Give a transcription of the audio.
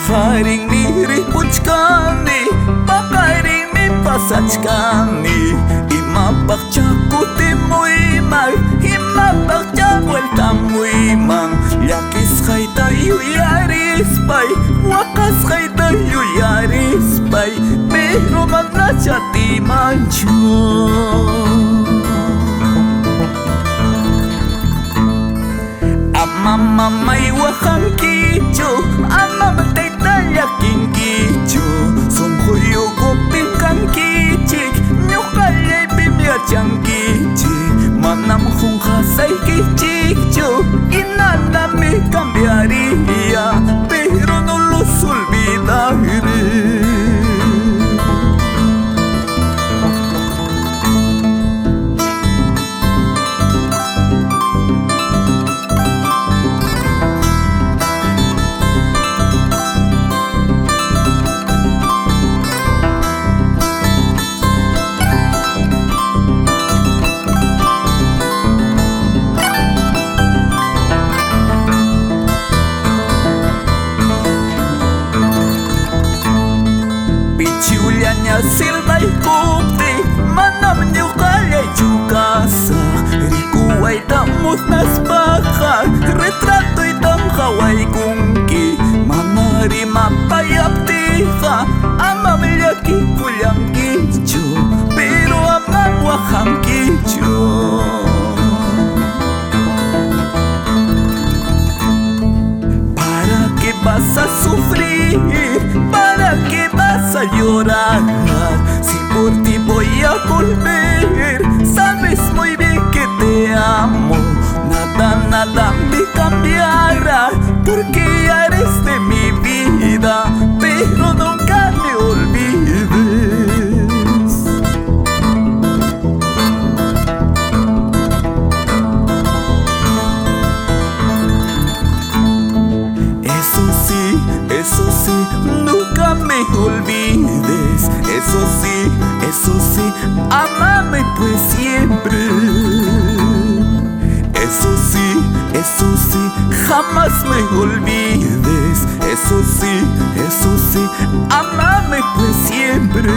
Faring-ni ripuchkani, pakaring-ni pasachkani. Imapakchakuti muymay, imapakchakuelta muymang. Llakis hayta yuyarispay, wakas hayta yuyarispay, pero manachatimanchu. Mamay wajankichu, amamtayta llakinkichu. Sunquyuquptin kankichik, ñuqallaypim yachankichik. Manam junqasaykichikchu, inanami cambiaría, pero no los olvidaré. Silbay kupti, manam ñuqallay chukasa. Rikuwayta musnaspaqa, retratoytam qhawaykunki. Mana rimapayaptiqa, amam llakikullankichu, pero amam wajankichu. ¿Para qué vas a sufrir? ¿Para qué vas a llorar? Si por ti voy a volver, sabes muy bien que te amo. Nada me cambiará, porque ya eres de mi vida, pero nunca me olvides. Eso sí, nunca me olvides. Eso sí, amame pues siempre. Eso sí, jamás me olvides. Eso sí, amame pues siempre.